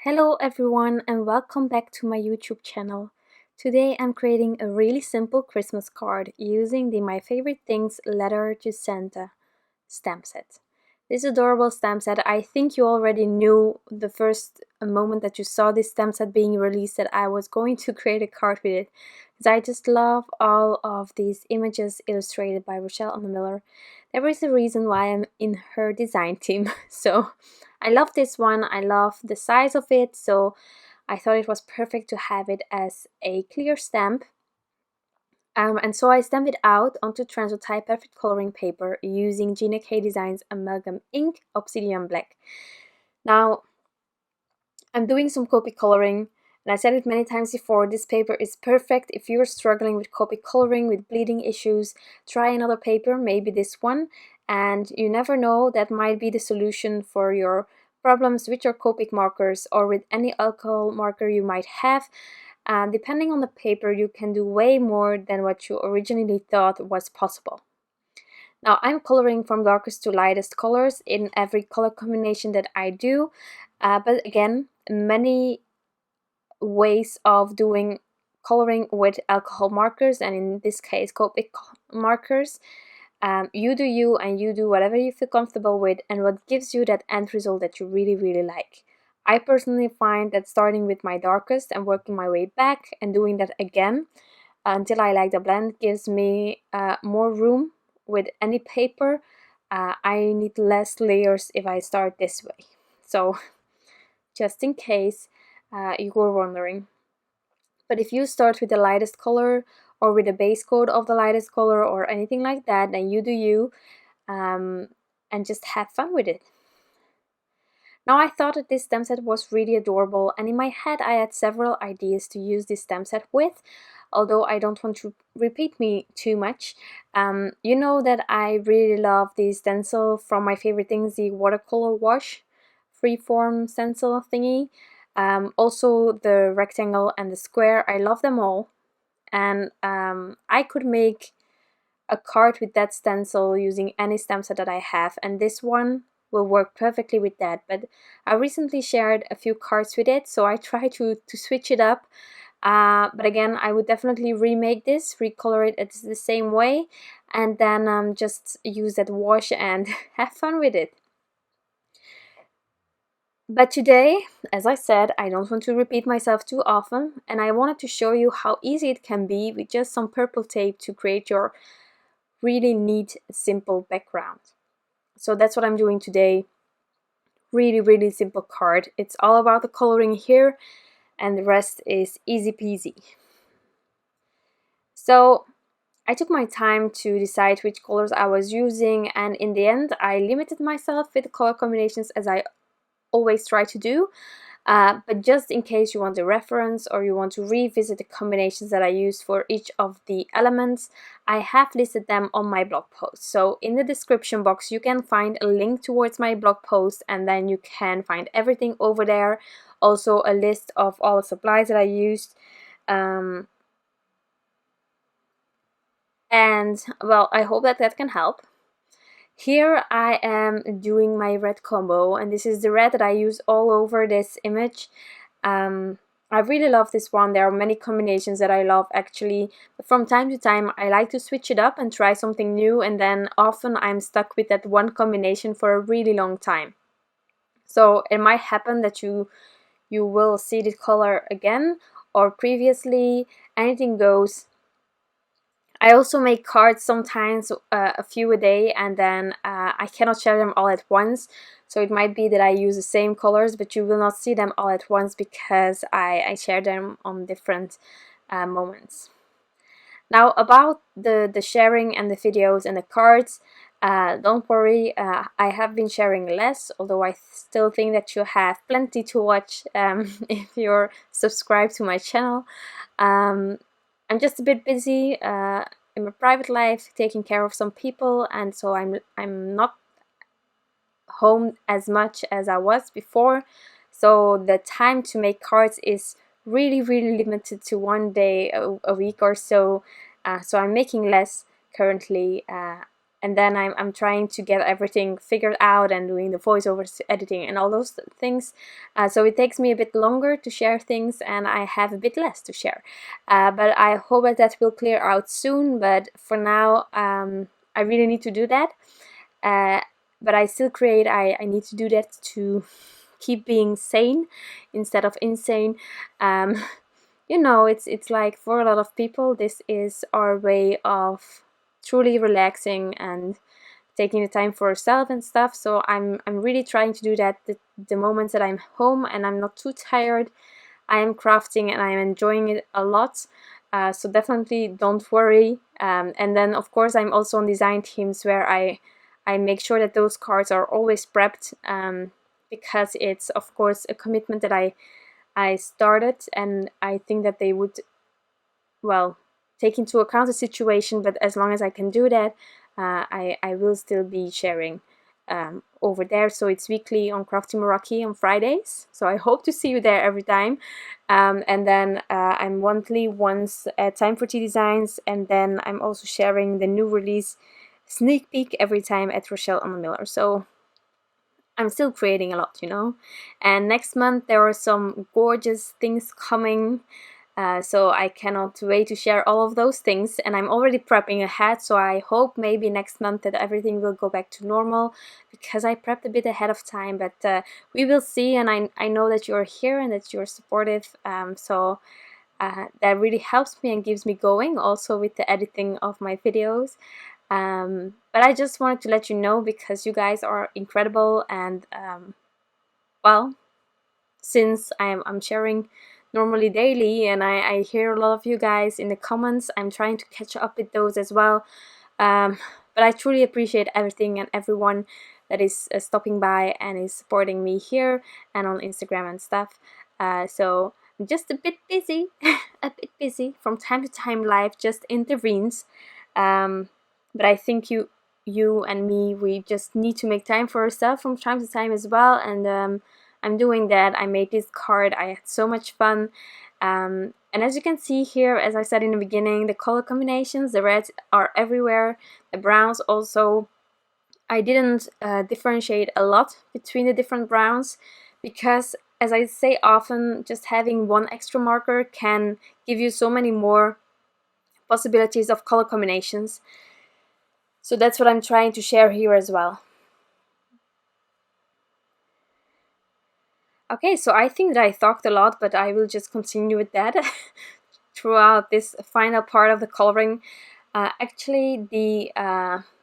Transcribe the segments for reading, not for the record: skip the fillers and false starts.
Hello everyone and welcome back to my YouTube channel. Today I'm creating a really simple Christmas card using the My Favorite Things Letter to Santa stamp set. This adorable stamp set, I think you already knew the first moment that you saw this stamp set being released that I was going to create a card with it, because I just love all of these images illustrated by Rochelle Anna Miller. There is a reason why I'm in her design team, so I love this one. I love the size of it, so I thought it was perfect to have it as a clear stamp. And so I stamped it out onto Transotype perfect coloring paper using Gina K Design's Amalgam ink, Obsidian black. Now, I'm doing some Copic coloring, and I said it many times before, this paper is perfect if you're struggling with Copic coloring, with bleeding issues. Try another paper, maybe this one, and you never know, that might be the solution for your problems with your Copic markers or with any alcohol marker you might have. Depending on the paper, you can do way more than what you originally thought was possible. Now, I'm coloring from darkest to lightest colors in every color combination that I do, but again, many ways of doing coloring with alcohol markers, and in this case Copic markers. You do you, and you do whatever you feel comfortable with and what gives you that end result that you really like. I personally find that starting with my darkest and working my way back and doing that again until I like the blend gives me more room with any paper. I need less layers if I start this way. So just in case you were wondering. But if you start with the lightest color or with a base coat of the lightest color or anything like that, then you do you, and just have fun with it. Now, I thought that this stamp set was really adorable, and in my head I had several ideas to use this stamp set with, although I don't want to repeat me too much. You know that I really love the stencil from My Favorite Things, the watercolor wash freeform stencil thingy. Also the rectangle and the square, I love them all, and I could make a card with that stencil using any stamp set that I have, and this one will work perfectly with that. But I recently shared a few cards with it, so I try to switch it up. But again, I would definitely remake this, recolor it the same way, and then just use that wash and have fun with it. But today, as I said, I don't want to repeat myself too often, and I wanted to show you how easy it can be with just some purple tape to create your really neat, simple background. So that's what I'm doing today. Really simple card. It's all about the coloring here, and the rest is easy peasy. So I took my time to decide which colors I was using, and in the end I limited myself with the color combinations as I always try to do. But just in case you want a reference or you want to revisit the combinations that I used for each of the elements, I have listed them on my blog post. So in the description box you can find a link towards my blog post, and then you can find everything over there. Also a list of all the supplies that I used. And well, I hope that that can help. Here I am doing my red combo, and this is the red that I use all over this image. I really love this one. There are many combinations that I love actually, but from time to time I like to switch it up and try something new, and then often I'm stuck with that one combination for a really long time. So it might happen that you will see this color again or previously, anything goes. I also make cards sometimes, a few a day, and then I cannot share them all at once. So it might be that I use the same colors, but you will not see them all at once because I share them on different moments. Now about the sharing and the videos and the cards, don't worry, I have been sharing less, although I still think that you have plenty to watch if you're subscribed to my channel. I'm just a bit busy in my private life, taking care of some people, and so I'm not home as much as I was before. So the time to make cards is really limited to one day a week or so. So I'm making less currently, and and then I'm trying to get everything figured out and doing the voiceovers, editing, and all those things. So it takes me a bit longer to share things, and I have a bit less to share. But I hope that will clear out soon. But for now, I really need to do that. But I still create. I need to do that to keep being sane instead of insane. You know, it's like for a lot of people, this is our way of truly relaxing and taking the time for yourself and stuff. So I'm really trying to do that the moments that I'm home and I'm not too tired. I am crafting and I am enjoying it a lot. So definitely don't worry. And then of course I'm also on design teams where I make sure that those cards are always prepped, because it's of course a commitment that I started, and I think that they would, well, take into account the situation. But as long as I can do that, I will still be sharing over there. So it's weekly on Crafty Meraki on Fridays, so I hope to see you there every time. And then I'm monthly once at Time for Tea Designs, and then I'm also sharing the new release sneak peek every time at Rochelle on the Miller. So I'm still creating a lot, you know. And next month there are some gorgeous things coming. So I cannot wait to share all of those things, and I'm already prepping ahead, so I hope maybe next month that everything will go back to normal, because I prepped a bit ahead of time. But we will see, and I know that you're here and that you're supportive, so that really helps me and gives me going also with the editing of my videos. But I just wanted to let you know, because you guys are incredible, and well, since I'm sharing normally daily, and I hear a lot of you guys in the comments, I'm trying to catch up with those as well. But I truly appreciate everything and everyone that is stopping by and is supporting me here and on Instagram and stuff. So I'm just a bit busy, a bit busy from time to time. Life just intervenes. But I think you and me, we just need to make time for ourselves from time to time as well. And I'm doing that. I made this card. I had so much fun. And as you can see here, as I said in the beginning, the color combinations, the reds are everywhere, the browns also. I didn't differentiate a lot between the different browns, because as I say often, just having one extra marker can give you so many more possibilities of color combinations. So that's what I'm trying to share here as well. Okay, so I think that I talked a lot, but I will just continue with that throughout this final part of the coloring. Actually, the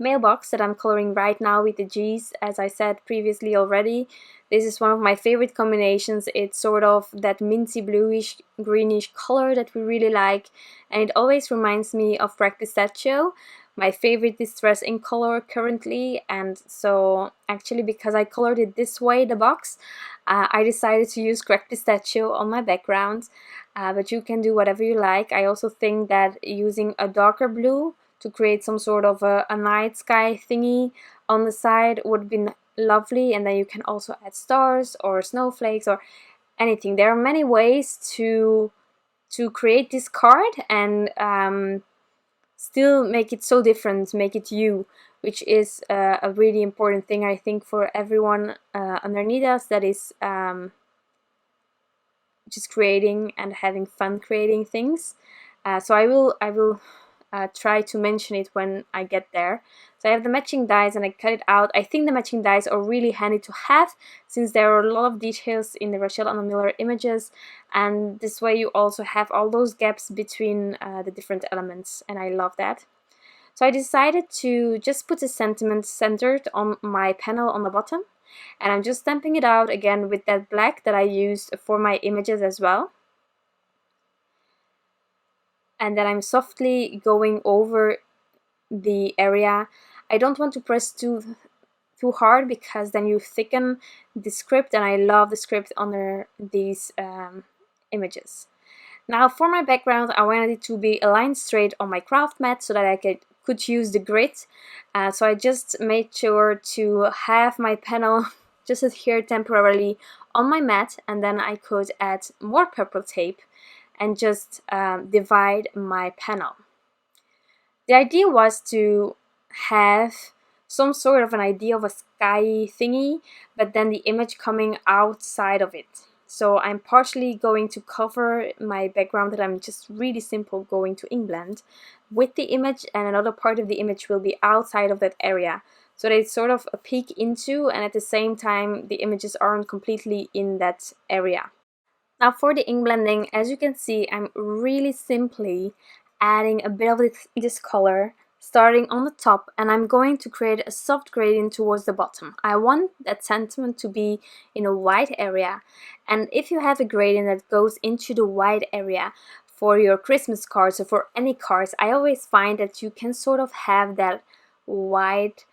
mailbox that I'm coloring right now with the G's, as I said previously already, this is one of my favorite combinations. It's sort of that minty bluish greenish color that we really like, and it always reminds me of Cracked Pistachio, my favorite distress ink color currently. And so actually, because I colored it this way, the box, I decided to use Cracked Pistachio on my background. But you can do whatever you like. I also think that using a darker blue to create some sort of a night sky thingy on the side would be lovely, and then you can also add stars or snowflakes or anything. There are many ways to create this card and still make it so different, make it you, which is a really important thing, I think, for everyone underneath us that is just creating and having fun creating things. So I will try to mention it when I get there. So I have the matching dies and I cut it out. I think the matching dies are really handy to have, since there are a lot of details in the Rochelle and Miller images, and this way you also have all those gaps between the different elements, and I love that. So I decided to just put the sentiment centered on my panel on the bottom, and I'm just stamping it out again with that black that I used for my images as well. And then I'm softly going over the area. I don't want to press too hard, because then you thicken the script, and I love the script under these images. Now for my background, I wanted it to be aligned straight on my craft mat so that I could use the grid. So I just made sure to have my panel just adhere temporarily on my mat, and then I could add more purple tape and just divide my panel. The idea was to have some sort of an idea of a sky thingy, but then the image coming outside of it. So I'm partially going to cover my background that I'm just really simple going to ink blend with the image, and another part of the image will be outside of that area. So that it's sort of a peek into, and at the same time the images aren't completely in that area. Now for the ink blending, as you can see, I'm really simply adding a bit of this color starting on the top, and I'm going to create a soft gradient towards the bottom. I want that sentiment to be in a white area, and if you have a gradient that goes into the white area for your Christmas cards or for any cards, I always find that you can sort of have that white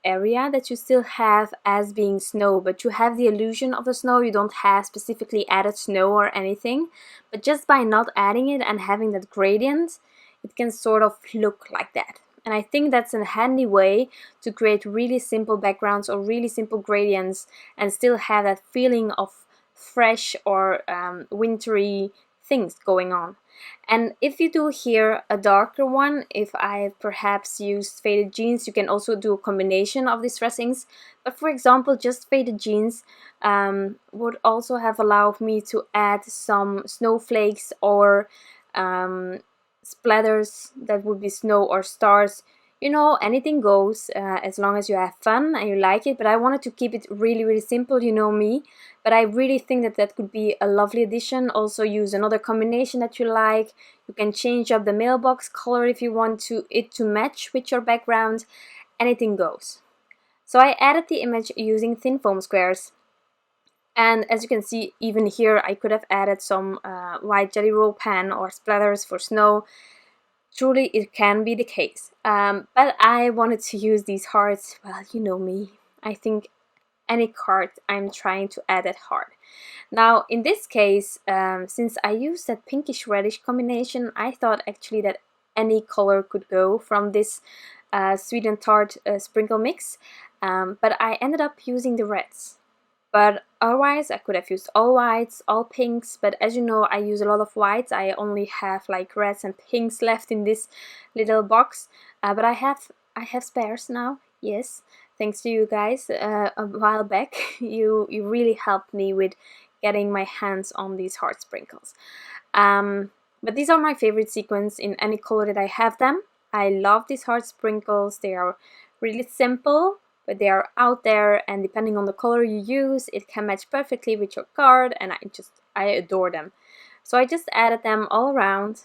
area that you still have as being snow, but you have the illusion of the snow. You don't have specifically added snow or anything, but just by not adding it and having that gradient, it can sort of look like that. And I think that's a handy way to create really simple backgrounds or really simple gradients and still have that feeling of fresh or wintry things going on. And if you do here a darker one, if I perhaps used faded jeans, you can also do a combination of these dressings. But for example, just faded jeans would also have allowed me to add some snowflakes or splatters that would be snow or stars. You know, anything goes as long as you have fun and you like it, but I wanted to keep it really simple, you know me. But I really think that that could be a lovely addition. Also use another combination that you like. You can change up the mailbox color if you want it to match with your background. Anything goes. So I added the image using thin foam squares. And as you can see, even here I could have added some white jelly roll pen or splatters for snow. Truly, it can be the case. But I wanted to use these hearts. Well, you know me. I think any card I'm trying to add that heart. Now, in this case, since I used that pinkish reddish combination, I thought actually that any color could go from this Sweet-N-Tart sprinkle mix. But I ended up using the reds. But otherwise, I could have used all whites, all pinks, but as you know, I use a lot of whites. I only have like reds and pinks left in this little box. But I have spares now, yes, thanks to you guys. A while back, you really helped me with getting my hands on these heart sprinkles. But these are my favorite sequins in any color that I have them. I love these heart sprinkles. They are really simple, but they are out there, and depending on the color you use, it can match perfectly with your card, and I adore them. So I just added them all around,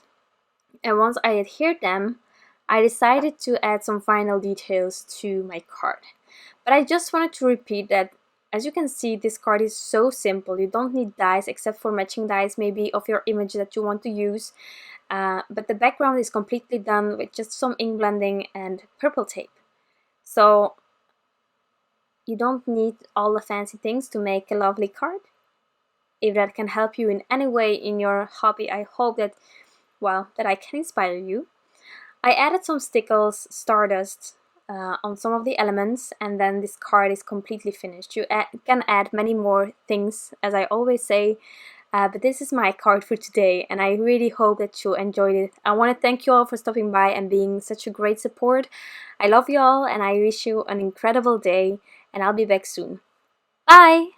and once I adhered them, I decided to add some final details to my card. But I just wanted to repeat that, as you can see, this card is so simple. You don't need dies except for matching dies maybe of your image that you want to use. But the background is completely done with just some ink blending and purple tape. So you don't need all the fancy things to make a lovely card. If that can help you in any way in your hobby, I hope that, well, that I can inspire you. I added some stickles, stardust on some of the elements, and then this card is completely finished. You can add many more things, as I always say, but this is my card for today, and I really hope that you enjoyed it. I want to thank you all for stopping by and being such a great support. I love you all, and I wish you an incredible day, and I'll be back soon. Bye!